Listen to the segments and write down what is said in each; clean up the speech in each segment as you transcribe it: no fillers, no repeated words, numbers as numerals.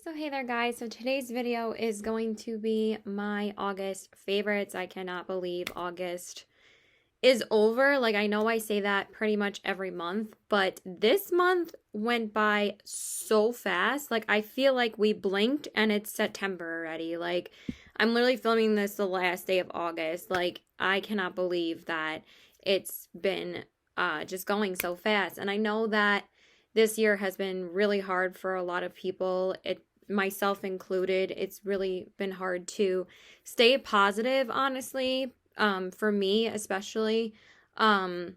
So hey there guys, so today's video is going to be my August favorites. I cannot believe August is over. Like, I know I say that pretty much every month, but this month went by so fast. Like, I feel like we blinked and it's September already. Like, I'm literally filming this the last day of August. Like, I cannot believe that it's been just going so fast. And I know that this year has been really hard for a lot of people. Myself included. It's really been hard to stay positive, honestly. For me especially. Um,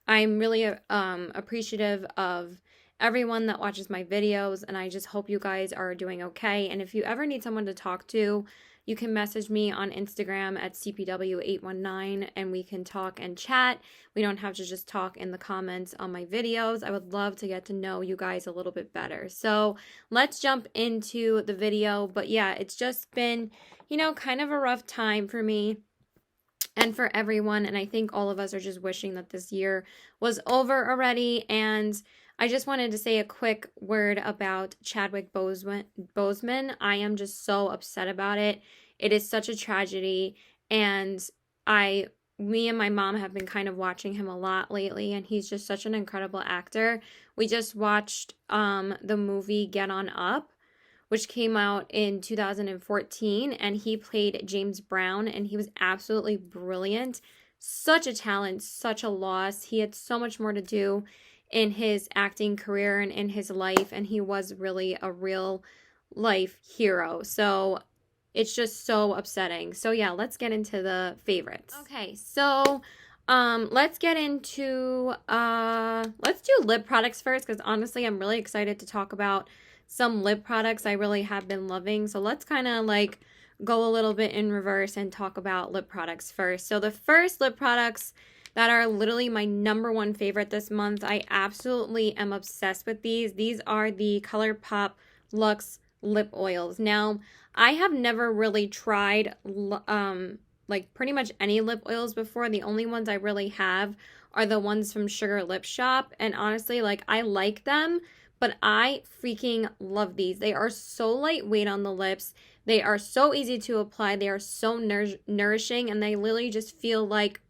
I'm really appreciative of everyone that watches my videos, and I just hope you guys are doing okay. And if you ever need someone to talk to, you can message me on Instagram at CPW819 and we can talk and chat. We don't have to just talk in the comments on my videos. I would love to get to know you guys a little bit better. So let's jump into the video. But yeah, it's just been, kind of a rough time for me and for everyone. And I think all of us are just wishing that this year was over already. And I just wanted to say a quick word about Chadwick Boseman. I am just so upset about it. It is such a tragedy. And me and my mom have been kind of watching him a lot lately, and he's just such an incredible actor. We just watched the movie Get On Up, which came out in 2014, and he played James Brown, and he was absolutely brilliant. Such a talent, such a loss. He had so much more to do in his acting career and in his life, and he was really a real life hero. So it's just so upsetting. So yeah, let's get into the favorites. Okay, so let's get into let's do lip products first, because honestly I'm really excited to talk about some lip products I really have been loving. So let's kind of like go a little bit in reverse and talk about lip products first. So the first lip products that are literally my #1 favorite this month, I absolutely am obsessed with these. These are the ColourPop Luxe lip oils. Now, I have never really tried like pretty much any lip oils before. The only ones I really have are the ones from Sugar Lip Shop, and honestly, like, I like them, but I freaking love these. They are so lightweight on the lips. They are so easy to apply. They are so nourishing, and they literally just feel like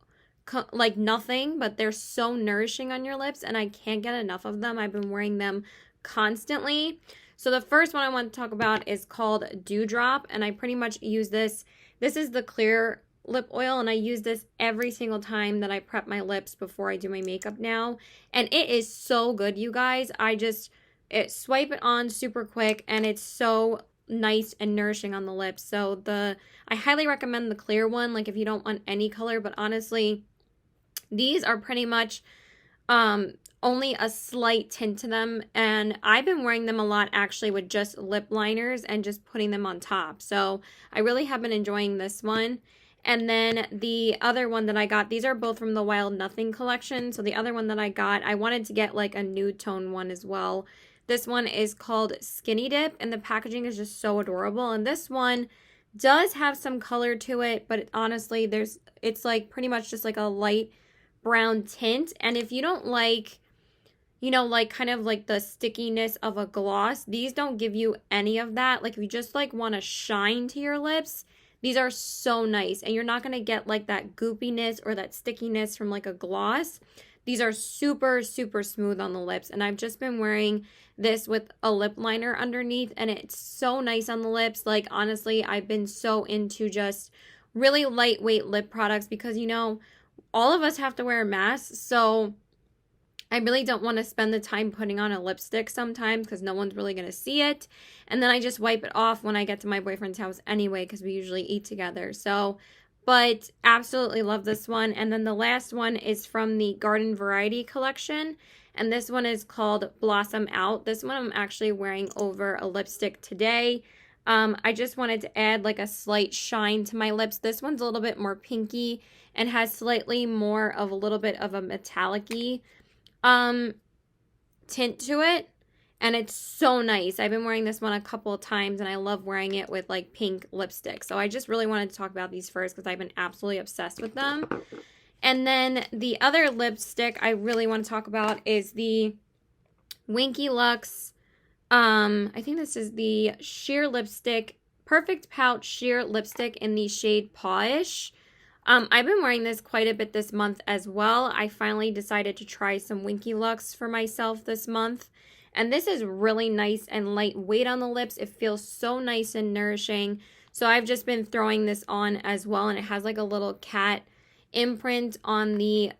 nothing, but they're so nourishing on your lips, and I can't get enough of them. I've been wearing them constantly. So the first one I want to talk about is called Dewdrop, and I pretty much use this. This is the clear lip oil, and I use this every single time that I prep my lips before I do my makeup now, and it is so good, you guys. Swipe it on super quick, and it's so nice and nourishing on the lips. So I highly recommend the clear one, like if you don't want any color, but honestly, these are pretty much only a slight tint to them, and I've been wearing them a lot actually with just lip liners and just putting them on top. So I really have been enjoying this one. And then the other one that I got, these are both from the Wild Nothing collection. So the other one that I got, I wanted to get like a nude tone one as well. This one is called Skinny Dip, and the packaging is just so adorable. And this one does have some color to it, but honestly, it's like pretty much just like a light brown tint. And if you don't like, like kind of like the stickiness of a gloss, these don't give you any of that. Like if you just like want to shine to your lips, these are so nice, and you're not going to get like that goopiness or that stickiness from like a gloss. These are super, super smooth on the lips, and I've just been wearing this with a lip liner underneath, and it's so nice on the lips. Like, honestly, I've been so into just really lightweight lip products because, all of us have to wear masks, so I really don't want to spend the time putting on a lipstick sometimes because no one's really going to see it. And then I just wipe it off when I get to my boyfriend's house anyway because we usually eat together. So, but absolutely love this one. And then the last one is from the Garden Variety collection. And this one is called Blossom Out. This one I'm actually wearing over a lipstick today. I just wanted to add like a slight shine to my lips. This one's a little bit more pinky and has slightly more of a little bit of a metallic-y tint to it, and it's so nice. I've been wearing this one a couple of times, and I love wearing it with like pink lipstick. So I just really wanted to talk about these first because I've been absolutely obsessed with them. And then the other lipstick I really want to talk about is the Winky Lux I think this is the sheer lipstick, Perfect Pout sheer lipstick in the shade Pawish. I've been wearing this quite a bit this month as well. I finally decided to try some Winky Lux for myself this month. And this is really nice and lightweight on the lips. It feels so nice and nourishing. So I've just been throwing this on as well. And it has like a little cat imprint on the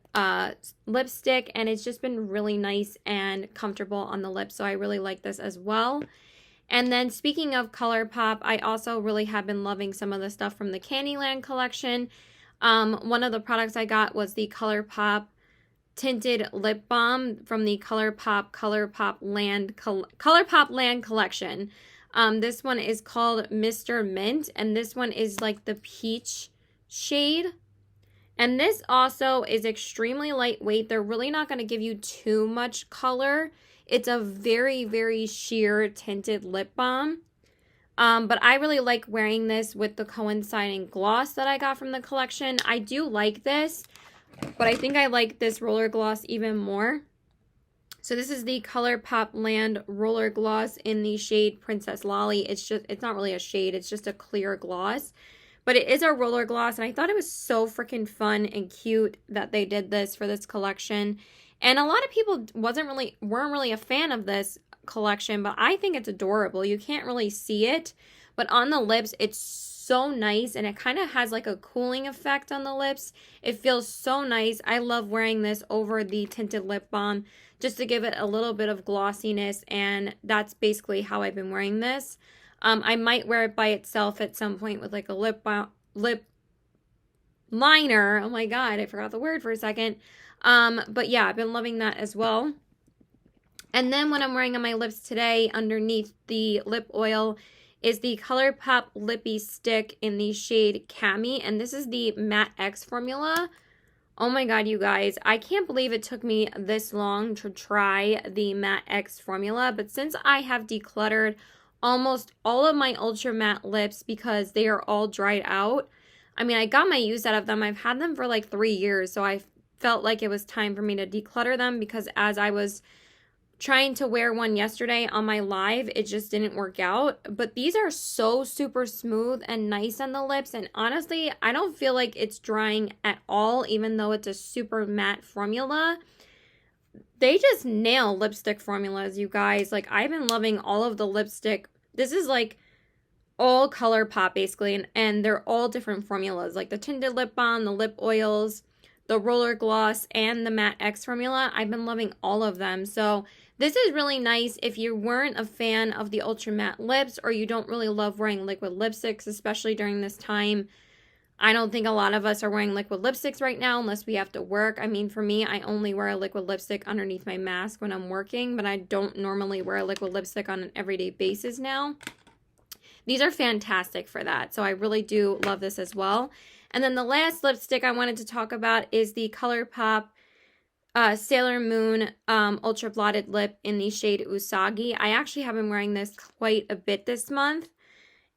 lipstick. And it's just been really nice and comfortable on the lips. So I really like this as well. And then speaking of ColourPop, I also really have been loving some of the stuff from the Candyland collection. One of the products I got was the ColourPop tinted lip balm from the ColourPop Land collection. This one is called Mr. Mint, and this one is like the peach shade. And this also is extremely lightweight. They're really not going to give you too much color. It's a very, very sheer tinted lip balm. But I really like wearing this with the coinciding gloss that I got from the collection. I do like this, but I think I like this roller gloss even more. So this is the ColourPop Land Roller Gloss in the shade Princess Lolly. It's not really a shade, it's just a clear gloss. But it is a roller gloss, and I thought it was so freaking fun and cute that they did this for this collection. And a lot of people weren't really a fan of this collection, but I think it's adorable. You can't really see it, but on the lips, it's so nice, and it kind of has like a cooling effect on the lips. It feels so nice. I love wearing this over the tinted lip balm just to give it a little bit of glossiness, and that's basically how I've been wearing this. I might wear it by itself at some point with like a lip liner. Oh my god, I forgot the word for a second. But yeah, I've been loving that as well. And then what I'm wearing on my lips today underneath the lip oil is the ColourPop Lippy Stick in the shade Cami. And this is the Matte X formula. Oh my god, you guys. I can't believe it took me this long to try the Matte X formula. But since I have decluttered almost all of my Ultra Matte lips because they are all dried out. I mean, I got my use out of them. I've had them for like 3 years. So I felt like it was time for me to declutter them because as I was trying to wear one yesterday on my live, it just didn't work out. But these are so super smooth and nice on the lips. And honestly, I don't feel like it's drying at all, even though it's a super matte formula. They just nail lipstick formulas, you guys. Like, I've been loving all of the lipstick. This is like all ColourPop basically, and they're all different formulas. Like the tinted lip balm, the lip oils, the roller gloss, and the Matte X formula. I've been loving all of them. So this is really nice if you weren't a fan of the Ultra Matte lips, or you don't really love wearing liquid lipsticks, especially during this time. I don't think a lot of us are wearing liquid lipsticks right now unless we have to work. I mean, for me, I only wear a liquid lipstick underneath my mask when I'm working, but I don't normally wear a liquid lipstick on an everyday basis now. These are fantastic for that, so I really do love this as well. And then the last lipstick I wanted to talk about is the ColourPop Sailor Moon Ultra Blotted Lip in the shade Usagi. I actually have been wearing this quite a bit this month.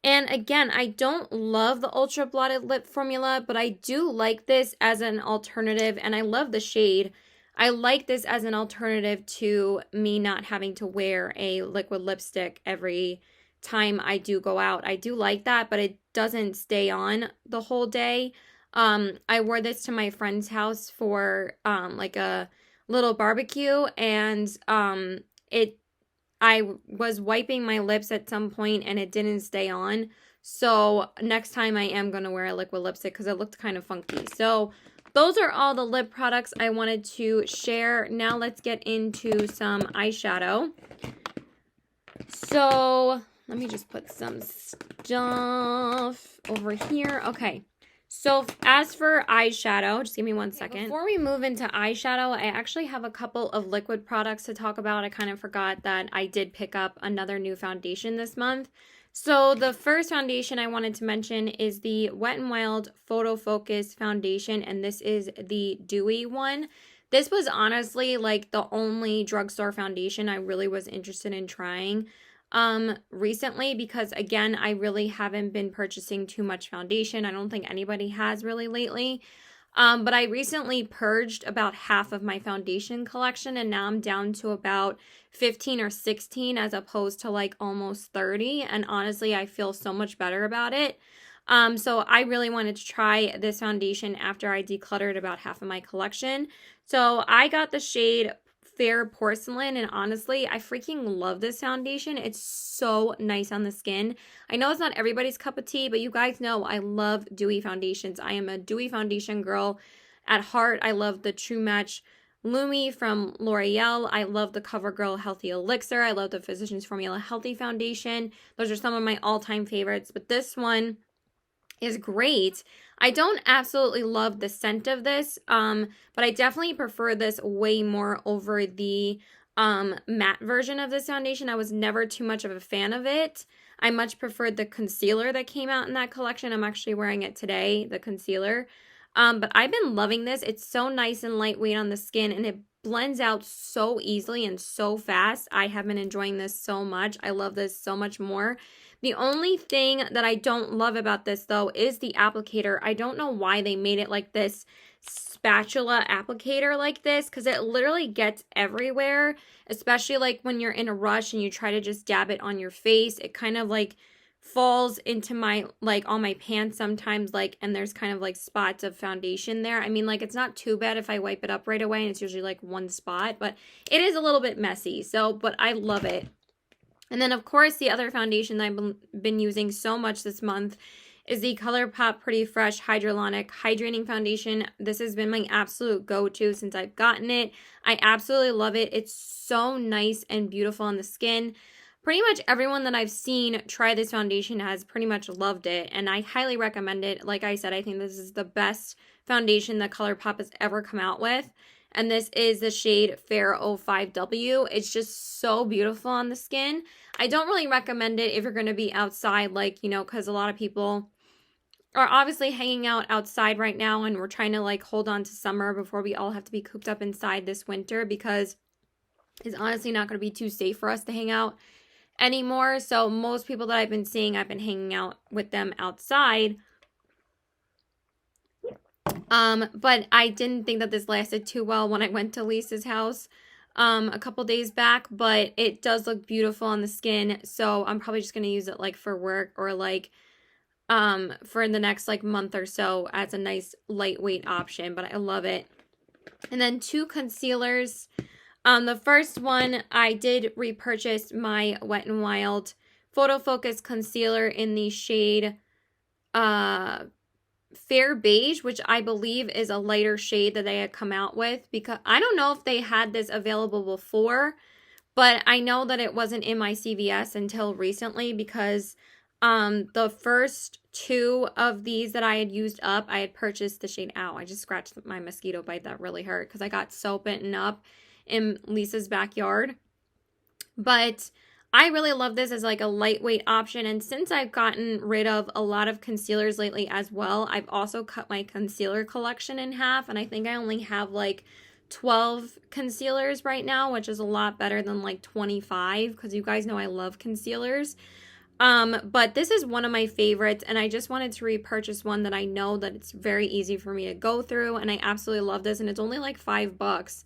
And again, I don't love the Ultra Blotted Lip formula, but I do like this as an alternative, and I love the shade. I like this as an alternative to me not having to wear a liquid lipstick every time I do go out. I do like that, but it doesn't stay on the whole day. I wore this to my friend's house for like a little barbecue, and I was wiping my lips at some point and it didn't stay on. So next time I am going to wear a liquid lipstick because it looked kind of funky. So those are all the lip products I wanted to share. Now let's get into some eyeshadow. So let me just put some stuff over here. Okay. So as for eyeshadow, just give me 1 second. Before we move into eyeshadow, I actually have a couple of liquid products to talk about. I kind of forgot that I did pick up another new foundation this month. So the first foundation I wanted to mention is the Wet n Wild Photo Focus foundation, and this is the dewy one. This was honestly like the only drugstore foundation I really was interested in trying recently, because again, I really haven't been purchasing too much foundation. I don't think anybody has really lately. But I recently purged about half of my foundation collection, and now I'm down to about 15 or 16 as opposed to like almost 30. And honestly, I feel so much better about it. So I really wanted to try this foundation after I decluttered about half of my collection. So I got the shade Fair Porcelain, and honestly, I freaking love this foundation. It's so nice on the skin. I know it's not everybody's cup of tea, but you guys know I love dewy foundations. I am a dewy foundation girl at heart. I love the True Match Lumi from L'Oreal. I love the CoverGirl Healthy Elixir. I love the Physicians Formula Healthy Foundation. Those are some of my all-time favorites, but this one is great. I don't absolutely love the scent of this, but I definitely prefer this way more over the matte version of this foundation. I was never too much of a fan of it. I much preferred the concealer that came out in that collection. I'm actually wearing it today, the concealer. But I've been loving this. It's so nice and lightweight on the skin, and it blends out so easily and so fast. I have been enjoying this so much. I love this so much more. The only thing that I don't love about this, though, is the applicator. I don't know why they made it like this spatula applicator like this, because it literally gets everywhere, especially like when you're in a rush and you try to just dab it on your face. It kind of like falls into my, like, on my pants sometimes, like, and there's kind of like spots of foundation there. I mean, like, it's not too bad if I wipe it up right away, and it's usually like one spot, but it is a little bit messy. So, but I love it. And then, of course, the other foundation that I've been using so much this month is the ColourPop Pretty Fresh Hyaluronic Hydrating Foundation. This has been my absolute go-to since I've gotten it. I absolutely love it. It's so nice and beautiful on the skin. Pretty much everyone that I've seen try this foundation has pretty much loved it, and I highly recommend it. Like I said, I think this is the best foundation that ColourPop has ever come out with. And this is the shade Fair 05W. It's just so beautiful on the skin. I don't really recommend it if you're going to be outside, like, you know, because a lot of people are obviously hanging out outside right now, and we're trying to like hold on to summer before we all have to be cooped up inside this winter, because it's honestly not going to be too safe for us to hang out anymore. So most people that I've been seeing, I've been hanging out with them outside. But I didn't think that this lasted too well when I went to Lisa's house a couple days back, but it does look beautiful on the skin. So I'm probably just going to use it like for work, or like for the next like month or so as a nice lightweight option, but I love it. And then two concealers. The first one, I did repurchase my Wet n Wild Photo Focus Concealer in the shade Fair Beige, which I believe is a lighter shade that they had come out with, because I don't know if they had this available before, but I know that it wasn't in my CVS until recently, because the first two of these that I had used up, I had purchased the shade, ow, I just scratched my mosquito bite, that really hurt, because I got so bitten up in Lisa's backyard. But I really love this as like a lightweight option, and since I've gotten rid of a lot of concealers lately as well, I've also cut my concealer collection in half, and I think I only have like 12 concealers right now, which is a lot better than like 25, because you guys know I love concealers. But this is one of my favorites, and I just wanted to repurchase one that I know that it's very easy for me to go through, and I absolutely love this, and it's only like $5.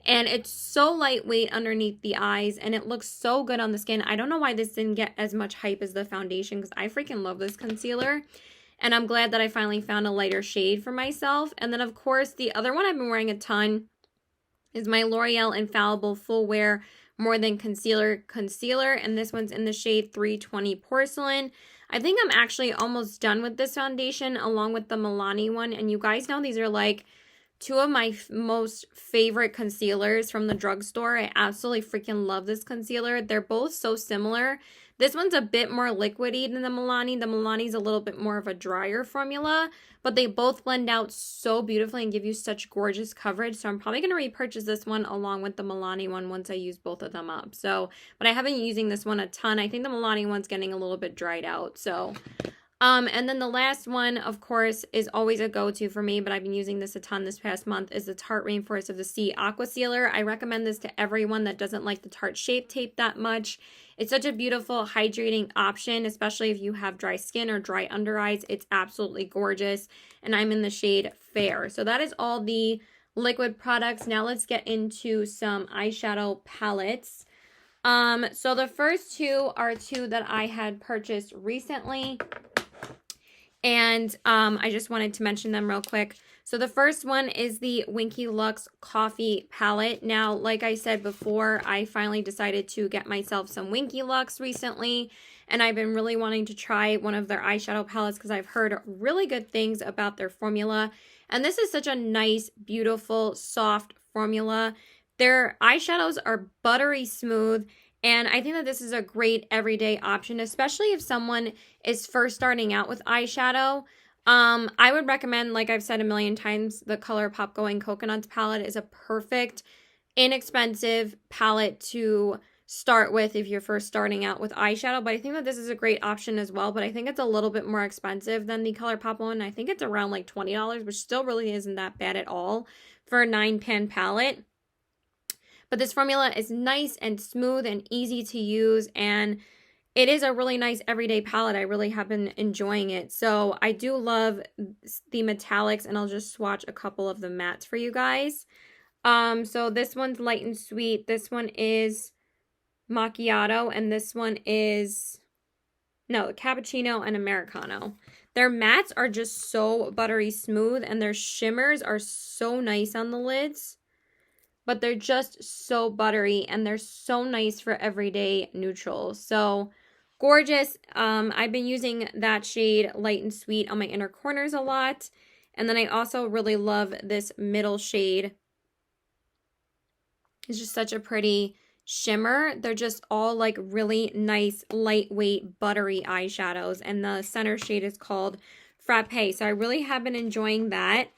And it's so lightweight underneath the eyes, and it looks so good on the skin. I don't know why this didn't get as much hype as the foundation, because I freaking love this concealer. And I'm glad that I finally found a lighter shade for myself. And then, of course, the other one I've been wearing a ton is my L'Oreal Infallible Full Wear More Than Concealer Concealer. And this one's in the shade 320 Porcelain. I think I'm actually almost done with this foundation, along with the Milani one. And you guys know these are like two of my most favorite concealers from the drugstore. I absolutely freaking love this concealer. They're both so similar. This one's a bit more liquidy than the Milani. The Milani's a little bit more of a drier formula, but they both blend out so beautifully and give you such gorgeous coverage. So I'm probably going to repurchase this one along with the Milani one once I use both of them up. So, but I have been using this one a ton. I think the Milani one's getting a little bit dried out. So, And then the last one, of course, is always a go-to for me, but I've been using this a ton this past month, is the Tarte Rainforest of the Sea Aqua Sealer. I recommend this to everyone that doesn't like the Tarte Shape Tape that much. It's such a beautiful hydrating option, especially if you have dry skin or dry under eyes. It's absolutely gorgeous, and I'm in the shade Fair. So that is all the liquid products. Now let's get into some eyeshadow palettes. So the first two are two that I had purchased recently. And I just wanted to mention them real quick. So the first one is the Winky Lux Coffee Palette. Now, like I said before, I finally decided to get myself some Winky Lux recently. And I've been really wanting to try one of their eyeshadow palettes because I've heard really good things about their formula. And this is such a nice, beautiful, soft formula. Their eyeshadows are buttery smooth. And I think that this is a great everyday option, especially if someone is first starting out with eyeshadow. I would recommend, like I've said a million times, the ColourPop Going Coconuts palette is a perfect, inexpensive palette to start with if you're first starting out with eyeshadow. But I think that this is a great option as well. But I think it's a little bit more expensive than the ColourPop one. I think it's around like $20, which still really isn't that bad at all for a 9-pan palette. But this formula is nice and smooth and easy to use, and it is a really nice everyday palette. I really have been enjoying it. So I do love the metallics, and I'll just swatch a couple of the mattes for you guys. So this one's Light and Sweet. This one is Macchiato, and this one is, no, Cappuccino and Americano. Their mattes are just so buttery smooth, and their shimmers are so nice on the lids. But they're just so buttery, and they're so nice for everyday neutrals. So gorgeous. I've been using that shade Light and Sweet on my inner corners a lot. And then I also really love this middle shade. It's just such a pretty shimmer. They're just all like really nice, lightweight, buttery eyeshadows. And the center shade is called Frappe. So I really have been enjoying that.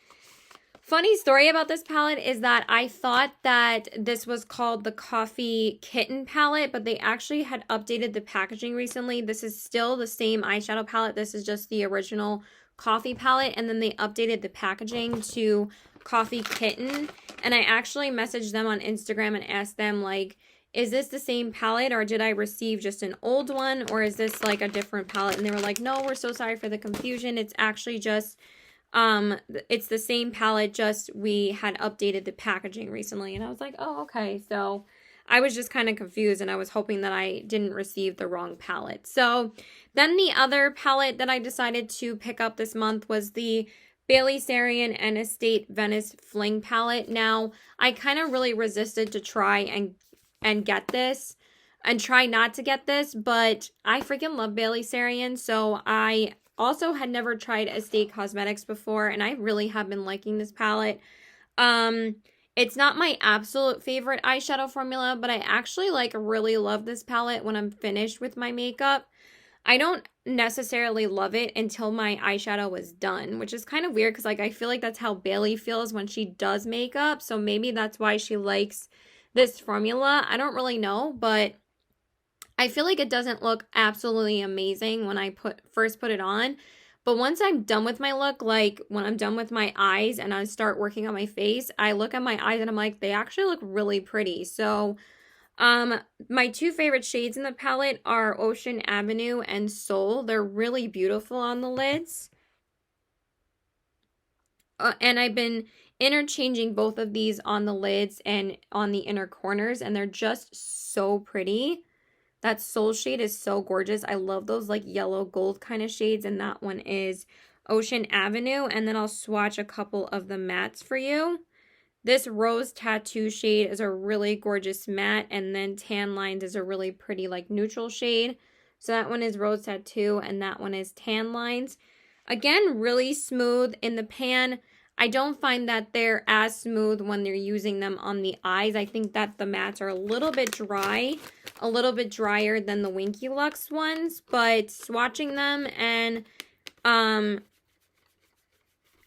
Funny story about this palette is that I thought that this was called the Coffee Kitten palette, but they actually had updated the packaging recently. This is still the same eyeshadow palette. This is just the original coffee palette, and then they updated the packaging to Coffee Kitten. And I actually messaged them on Instagram and asked them, like, is this the same palette, or did I receive just an old one, or is this like a different palette? And they were like, no, we're so sorry for the confusion. It's actually just it's the same palette, just we had updated the packaging recently. And I was like, oh, okay. So I was just kind of confused, and I was hoping that I didn't receive the wrong palette. So then the other palette that I decided to pick up this month was the Bailey Sarian and Estate Venice Fling palette. Now, I kind of really resisted to try and get this and try not to get this, but I freaking love Bailey Sarian, so I also had never tried Estate Cosmetics before, and I really have been liking this palette. It's not my absolute favorite eyeshadow formula, but I actually like really love this palette when I'm finished with my makeup. I don't necessarily love it until my eyeshadow is done, which is kind of weird because like I feel like that's how Bailey feels when she does makeup. So maybe that's why she likes this formula. I don't really know, but I feel like it doesn't look absolutely amazing when I first put it on. But once I'm done with my look, like when I'm done with my eyes and I start working on my face, I look at my eyes and I'm like, they actually look really pretty. So my two favorite shades in the palette are Ocean Avenue and Soul. They're really beautiful on the lids. And I've been interchanging both of these on the lids and on the inner corners, and they're just so pretty. That Soul shade is so gorgeous. I love those like yellow gold kind of shades, and that one is Ocean Avenue. And then I'll swatch a couple of the mattes for you. This Rose Tattoo shade is a really gorgeous matte, and then Tan Lines is a really pretty like neutral shade. So that one is Rose Tattoo, and that one is Tan Lines. Again, really smooth in the pan. I don't find that they're as smooth when they're using them on the eyes. I think that the mattes are a little bit dry, a little bit drier than the Winky Lux ones, but swatching them and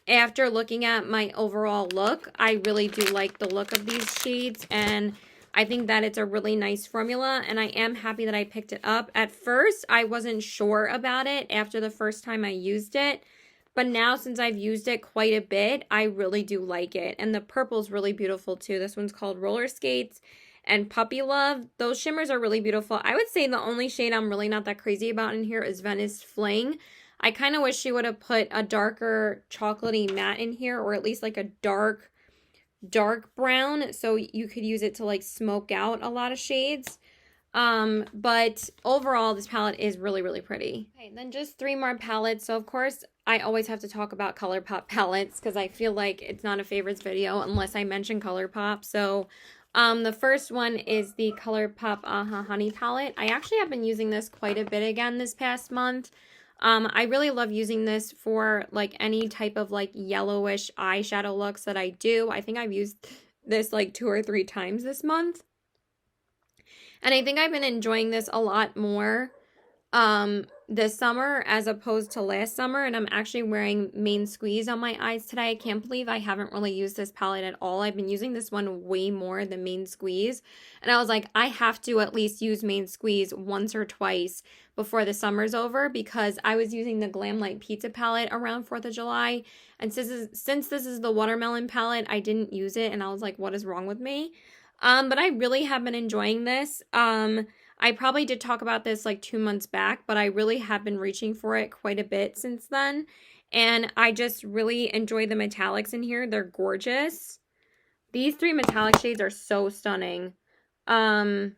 after looking at my overall look, I really do like the look of these shades, and I think that it's a really nice formula, and I am happy that I picked it up. At first, I wasn't sure about it after the first time I used it, but now since I've used it quite a bit, I really do like it. And the purple's really beautiful too. This one's called Roller Skates and Puppy Love. Those shimmers are really beautiful. I would say the only shade I'm really not that crazy about in here is Venice Fling. I kind of wish she would have put a darker chocolatey matte in here, or at least like a dark brown, so you could use it to like smoke out a lot of shades. But overall this palette is really, really pretty. Okay, then just 3 more palettes. So of course I always have to talk about ColourPop palettes because I feel like it's not a favorites video unless I mention ColourPop. So the first one is the ColourPop Honey palette. I actually have been using this quite a bit again this past month. I really love using this for like any type of like yellowish eyeshadow looks that I do. I think I've used this like 2 or 3 times this month. And I think I've been enjoying this a lot more this summer as opposed to last summer. And I'm actually wearing Main Squeeze on my eyes today. I can't believe I haven't really used this palette at all. I've been using this one way more than Main Squeeze. And I was like, I have to at least use Main Squeeze once or twice before the summer's over, because I was using the Glamlite Pizza palette around 4th of July. And since this is the watermelon palette, I didn't use it. And I was like, what is wrong with me? But I really have been enjoying this. I probably did talk about this like 2 months back, but I really have been reaching for it quite a bit since then. And I just really enjoy the metallics in here. They're gorgeous. These 3 metallic shades are so stunning. And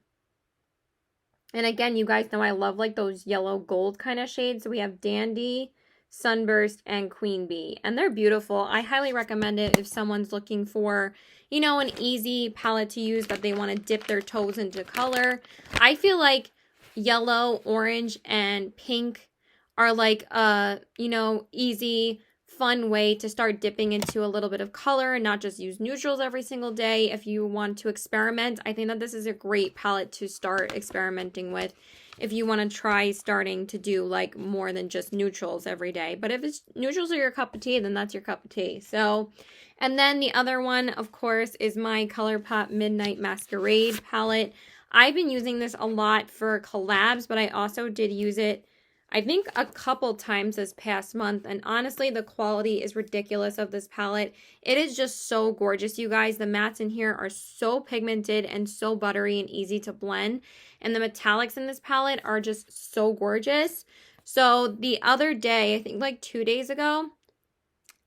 again, you guys know I love like those yellow gold kind of shades. So we have Dandy, Sunburst, and Queen Bee. And they're beautiful. I highly recommend it if someone's looking for, you know, an easy palette to use, but they want to dip their toes into color. I feel like yellow, orange, and pink are like a, you know, easy, fun way to start dipping into a little bit of color and not just use neutrals every single day. If you want to experiment, I think that this is a great palette to start experimenting with if you want to try starting to do like more than just neutrals every day. But if it's neutrals are your cup of tea, then that's your cup of tea. So, and then the other one, of course, is my ColourPop Midnight Masquerade palette. I've been using this a lot for collabs, but I also did use it, I think, a couple times this past month. And honestly, the quality is ridiculous of this palette. It is just so gorgeous, you guys. The mattes in here are so pigmented and so buttery and easy to blend. And the metallics in this palette are just so gorgeous. So the other day, I think like 2 days ago,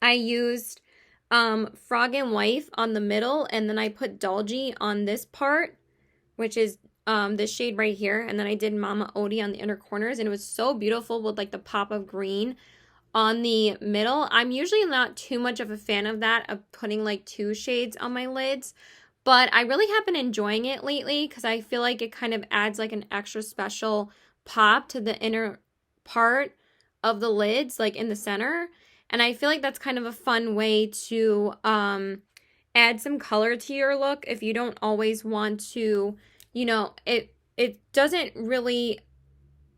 I used Frog and Wife on the middle, and then I put Dolgy on this part, which is this shade right here, and then I did Mama Odie on the inner corners, and it was so beautiful with like the pop of green on the middle. I'm usually not too much of a fan of that, of putting like 2 shades on my lids, but I really have been enjoying it lately because I feel like it kind of adds like an extra special pop to the inner part of the lids, like in the center. And I feel like that's kind of a fun way to add some color to your look if you don't always want to, you know, it doesn't really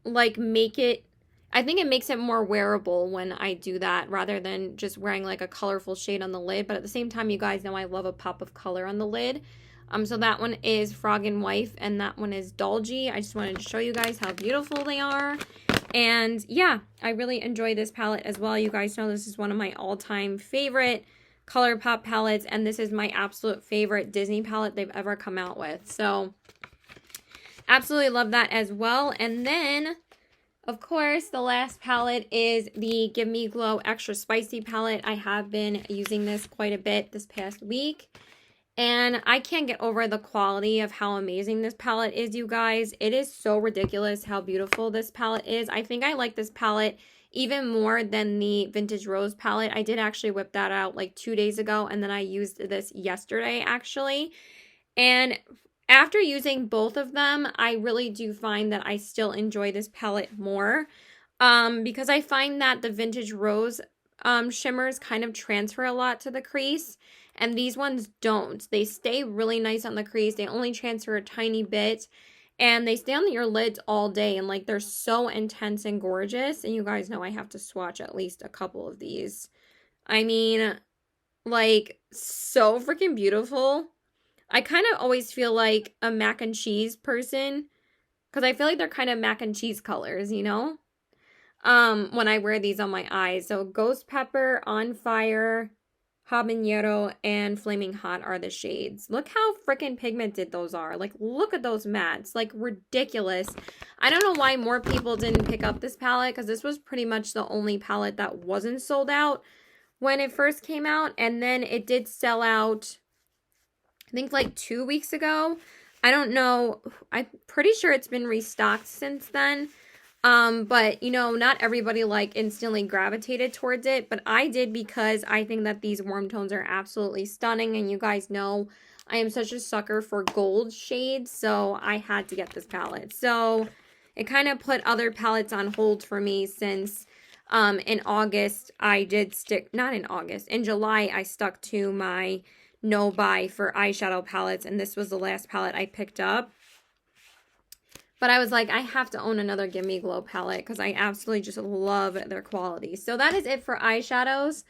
like make it, I think it makes it more wearable when I do that rather than just wearing like a colorful shade on the lid. But at the same time, you guys know I love a pop of color on the lid. So that one is Frog and Wife, and that one is Dolgy. I just wanted to show you guys how beautiful they are. And yeah, I really enjoy this palette as well. You guys know this is one of my all-time favorite ColourPop palettes, and this is my absolute favorite Disney palette they've ever come out with. So absolutely love that as well. And then, of course, the last palette is the Give Me Glow Extra Spicy palette. I have been using this quite a bit this past week, and I can't get over the quality of how amazing this palette is, you guys. It is so ridiculous how beautiful this palette is. I think I like this palette even more than the Vintage Rose palette. I did actually whip that out like 2 days ago, and then I used this yesterday actually. And after using both of them, I really do find that I still enjoy this palette more because I find that the Vintage Rose shimmers kind of transfer a lot to the crease, and these ones don't. They stay really nice on the crease. They only transfer a tiny bit, and they stay on your lids all day, and like they're so intense and gorgeous. And you guys know I have to swatch at least a couple of these. I mean, like, so freaking beautiful. I kind of always feel like a mac and cheese person because I feel like they're kind of mac and cheese colors, you know? When I wear these on my eyes. So Ghost Pepper, On Fire, Habanero, and Flaming Hot are the shades. Look how freaking pigmented those are. Like, look at those mattes. Like, ridiculous. I don't know why more people didn't pick up this palette because this was pretty much the only palette that wasn't sold out when it first came out. And then it did sell out, I think, like 2 weeks ago. I don't know. I'm pretty sure it's been restocked since then. But you know, not everybody like instantly gravitated towards it, but I did because I think that these warm tones are absolutely stunning, and you guys know I am such a sucker for gold shades, so I had to get this palette. So it kind of put other palettes on hold for me since in August I did stick, not in August, in July I stuck to my no buy for eyeshadow palettes, and this was the last palette I picked up. But I was like, I have to own another Gimme Glow palette because I absolutely just love their quality. So that is it for eyeshadows.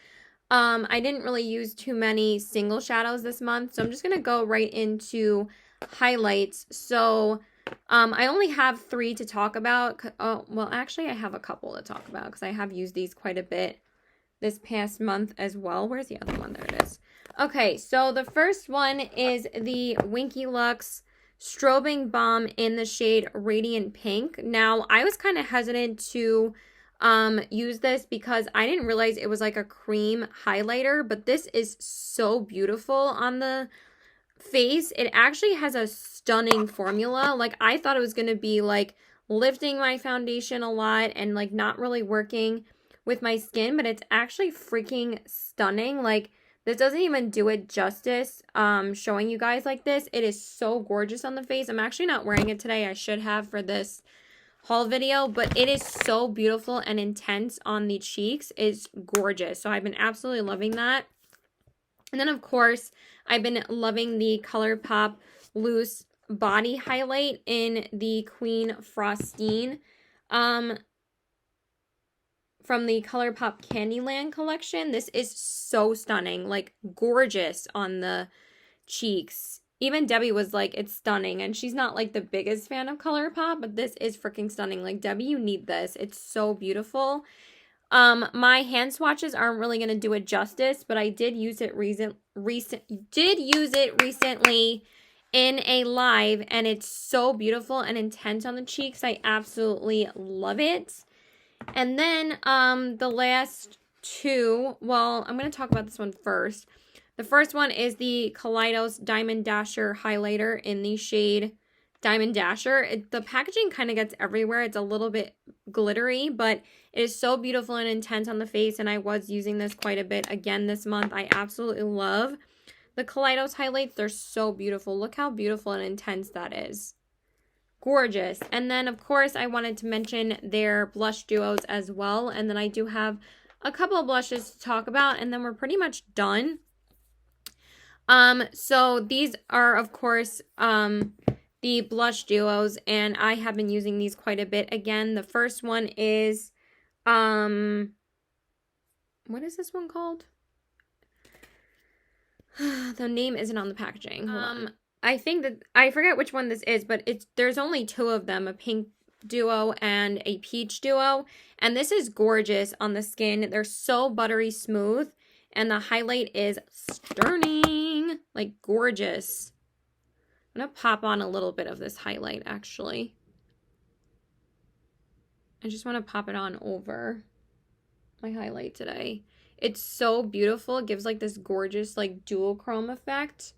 I didn't really use too many single shadows this month, so I'm just going to go right into highlights. So I only have 3 to talk about. Oh, well, actually, I have a couple to talk about because I have used these quite a bit this past month as well. Where's the other one? There it is. Okay, so the first one is the Winky Lux Strobing Balm in the shade Radiant Pink. Now, I was kind of hesitant to use this because I didn't realize it was like a cream highlighter, but this is so beautiful on the face. It actually has a stunning formula. Like, I thought it was going to be like lifting my foundation a lot and like not really working with my skin, but it's actually freaking stunning. Like, this doesn't even do it justice showing you guys like this. It is so gorgeous on the face. I'm actually not wearing it today. I should have for this haul video, but it is so beautiful and intense on the cheeks. It's gorgeous. So I've been absolutely loving that. And then, of course, I've been loving the ColourPop Loose Body Highlight in the Queen Frostine. From the ColourPop Candyland collection. This is so stunning, like gorgeous on the cheeks. Even Debbie was like, it's stunning, and she's not like the biggest fan of ColourPop, but this is freaking stunning. Like, Debbie, you need this. It's so beautiful. My hand swatches aren't really going to do it justice, but I did use it recently in a live, and it's so beautiful and intense on the cheeks. I absolutely love it. And then the last 2, well, I'm going to talk about this one first. The first one is the Kaleidos Diamond Dasher highlighter in the shade Diamond Dasher. The packaging kind of gets everywhere. It's a little bit glittery, but it is so beautiful and intense on the face, and I was using this quite a bit again this month. I absolutely love the Kaleidos highlights. They're so beautiful. Look how beautiful and intense that is. Gorgeous. And then, of course, I wanted to mention their blush duos as well. And then I do have a couple of blushes to talk about, and then we're pretty much done. So these are, of course, the blush duos, and I have been using these quite a bit. Again, the first one is, what is this one called? The name isn't on the packaging. Hold on. I think that, I forget which one this is, but there's only 2 of them, a pink duo and a peach duo. And this is gorgeous on the skin. They're so buttery smooth, and the highlight is stunning, like gorgeous. I'm going to pop on a little bit of this highlight, actually. I just want to pop it on over my highlight today. It's so beautiful. It gives like this gorgeous like dual chrome effect.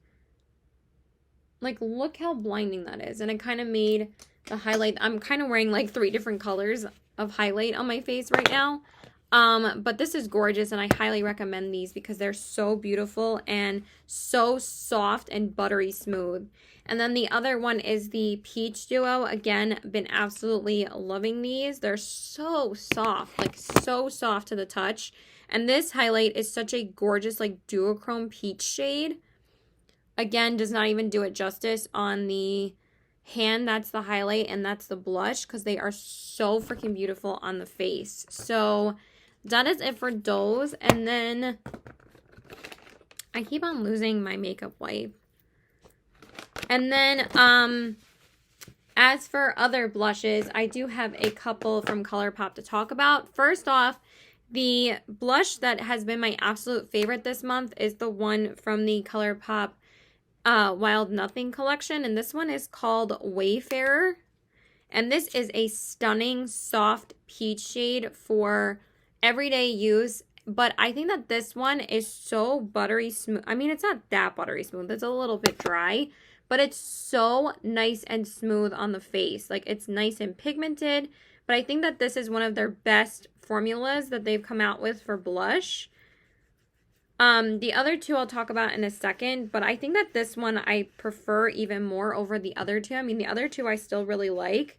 Like, look how blinding that is. And it kind of made the highlight, I'm kind of wearing like 3 different colors of highlight on my face right now. But this is gorgeous, and I highly recommend these because they're so beautiful and so soft and buttery smooth. And then the other one is the peach duo. Again, been absolutely loving these. They're so soft, like so soft to the touch. And this highlight is such a gorgeous like duochrome peach shade. Again, does not even do it justice on the hand. That's the highlight, and that's the blush, because they are so freaking beautiful on the face. So that is it for those. And then I keep on losing my makeup wipe. And then, as for other blushes, I do have a couple from ColourPop to talk about. First off, the blush that has been my absolute favorite this month is the one from the ColourPop Wild Nothing collection. And this one is called Wayfarer. And this is a stunning soft peach shade for everyday use. But I think that this one is so buttery smooth. I mean, it's not that buttery smooth. It's a little bit dry. But it's so nice and smooth on the face. Like, it's nice and pigmented. But I think that this is one of their best formulas that they've come out with for blush. The other two I'll talk about in a second, but I think that this one I prefer even more over the other two. I mean, the other two I still really like.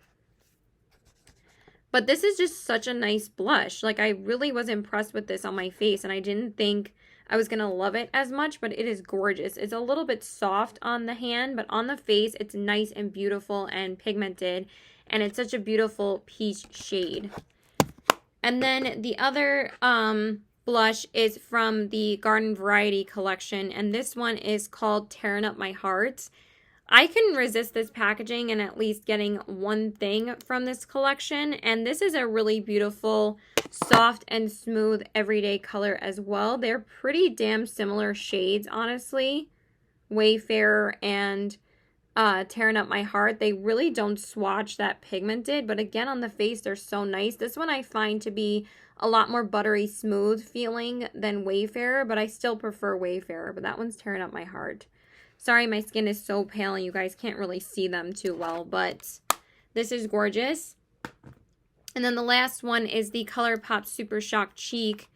But this is just such a nice blush. Like, I really was impressed with this on my face, and I didn't think I was going to love it as much, but it is gorgeous. It's a little bit soft on the hand, but on the face, it's nice and beautiful and pigmented, and it's such a beautiful peach shade. And then the other blush is from the Garden Variety collection, and this one is called Tearing Up My Heart. I couldn't resist this packaging and at least getting one thing from this collection, and this is a really beautiful, soft and smooth everyday color as well. They're pretty damn similar shades, honestly. Wayfarer and Tearing Up My Heart. They really don't swatch that pigmented, but again, on the face, they're so nice. This one I find to be a lot more buttery smooth feeling than Wayfarer, but I still prefer Wayfarer, but that one's Tearing Up My Heart. Sorry, my skin is so pale and you guys can't really see them too well, but this is gorgeous. And then the last one is the ColourPop Super Shock Cheek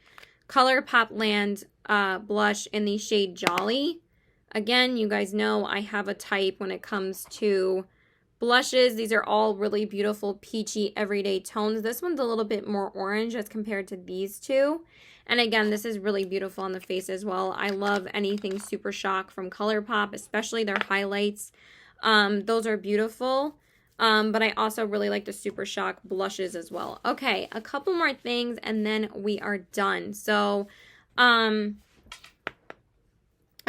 ColourPop Land blush in the shade Jolly. Again, you guys know I have a type when it comes to blushes. These are all really beautiful, peachy, everyday tones. This one's a little bit more orange as compared to these two. And again, this is really beautiful on the face as well. I love anything Super Shock from ColourPop, especially their highlights. Those are beautiful. But I also really like the Super Shock blushes as well. Okay, a couple more things and then we are done. So,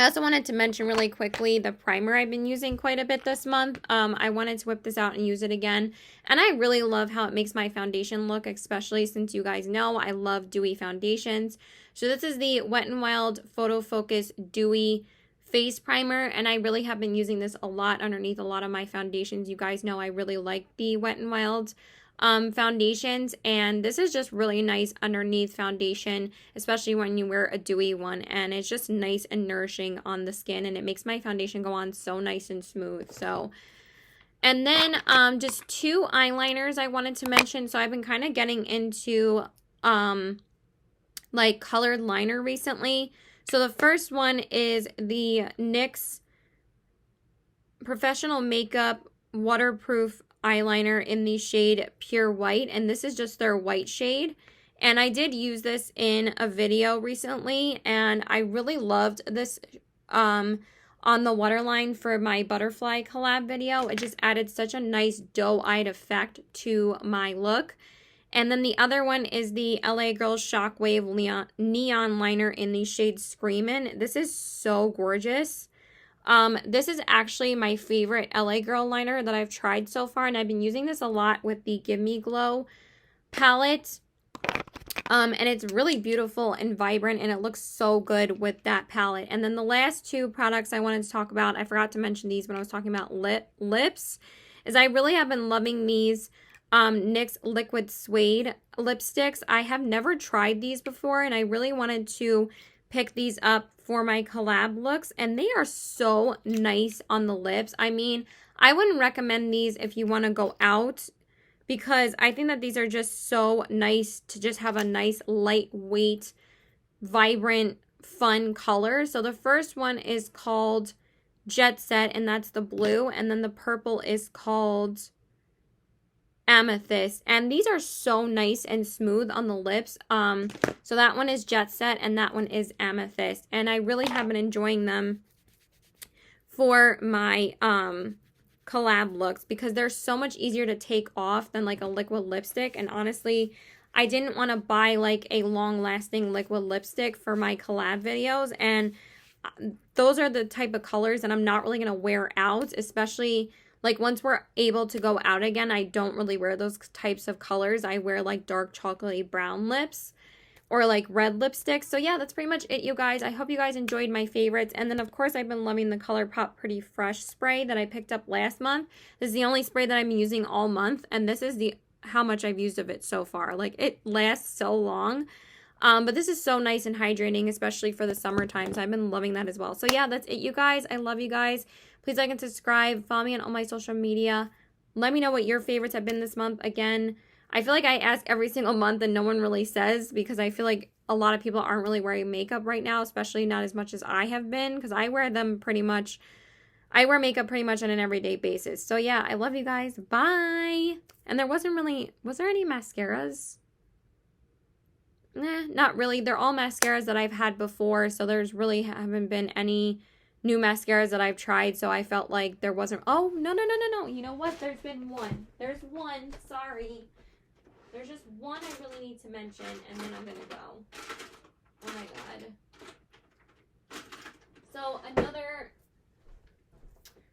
I also wanted to mention really quickly the primer I've been using quite a bit this month. I wanted to whip this out and use it again. And I really love how it makes my foundation look, especially since you guys know I love dewy foundations. So this is the Wet n Wild Photo Focus Dewy Face Primer. And I really have been using this a lot underneath a lot of my foundations. You guys know I really like the Wet n Wild foundations, and this is just really nice underneath foundation, especially when you wear a dewy one, and it's just nice and nourishing on the skin, and it makes my foundation go on so nice and smooth. So, and then just two eyeliners I wanted to mention. So I've been kind of getting into like colored liner recently. So the first one is the NYX Professional Makeup Waterproof eyeliner in the shade Pure White, and this is just their white shade. And I did use this in a video recently, and I really loved this on the waterline for my butterfly collab video. It just added such a nice doe-eyed effect to my look. And then the other one is the LA Girl Shockwave Neon Liner in the shade Screamin'. This is so gorgeous. This is actually my favorite LA Girl liner that I've tried so far, and I've been using this a lot with the Give Me Glow palette. And it's really beautiful and vibrant, and it looks so good with that palette. And then the last two products I wanted to talk about, I forgot to mention these when I was talking about lips, is I really have been loving these NYX Liquid Suede lipsticks. I have never tried these before, and I really wanted to pick these up for my collab looks, and they are so nice on the lips. I mean, I wouldn't recommend these if you want to go out, because I think that these are just so nice to just have a nice lightweight, vibrant, fun color. So the first one is called Jet Set, and that's the blue, and then the purple is called Amethyst, and these are so nice and smooth on the lips. So that one is Jet Set, and that one is Amethyst, and I really have been enjoying them for my collab looks because they're so much easier to take off than like a liquid lipstick. And honestly, I didn't want to buy like a long-lasting liquid lipstick for my collab videos, and those are the type of colors that I'm not really going to wear out, especially like once we're able to go out again. I don't really wear those types of colors. I wear like dark chocolatey brown lips or like red lipsticks. So yeah, that's pretty much it, you guys. I hope you guys enjoyed my favorites. And then of course I've been loving the ColourPop Pretty Fresh spray that I picked up last month. This is the only spray that I'm using all month, and this is the how much I've used of it so far. Like, it lasts so long. But this is so nice and hydrating, especially for the summer times. I've been loving that as well. So yeah, that's it, you guys. I love you guys. Please like and subscribe. Follow me on all my social media. Let me know what your favorites have been this month. Again, I feel like I ask every single month and no one really says, because I feel like a lot of people aren't really wearing makeup right now, especially not as much as I have been, because I wear them pretty much. I wear makeup pretty much on an everyday basis. So yeah, I love you guys. Bye. And there wasn't really, was there any mascaras? Nah, not really. They're all mascaras that I've had before, so there's really haven't been any new mascaras that I've tried, so I felt like there wasn't. Oh, no. You know what? There's been one. There's one. Sorry. There's just one I really need to mention, and then I'm going to go. Oh, my God.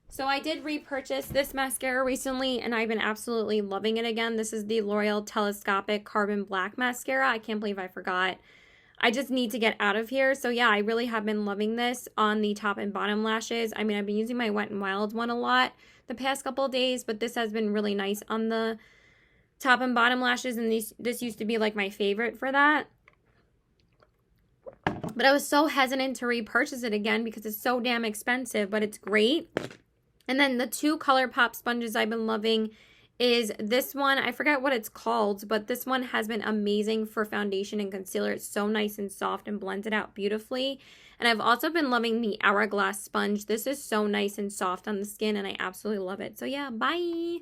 So I did repurchase this mascara recently, and I've been absolutely loving it again. This is the L'Oreal Telescopic Carbon Black Mascara. I can't believe I forgot. I just need to get out of here. So yeah, I really have been loving this on the top and bottom lashes. I mean, I've been using my Wet n Wild one a lot the past couple of days, but this has been really nice on the top and bottom lashes, and this used to be like my favorite for that. But I was so hesitant to repurchase it again because it's so damn expensive, but it's great. And then the two ColourPop sponges I've been loving is this one. I forget what it's called, but this one has been amazing for foundation and concealer. It's so nice and soft and blends it out beautifully. And I've also been loving the Hourglass sponge. This is so nice and soft on the skin, and I absolutely love it. So yeah, bye!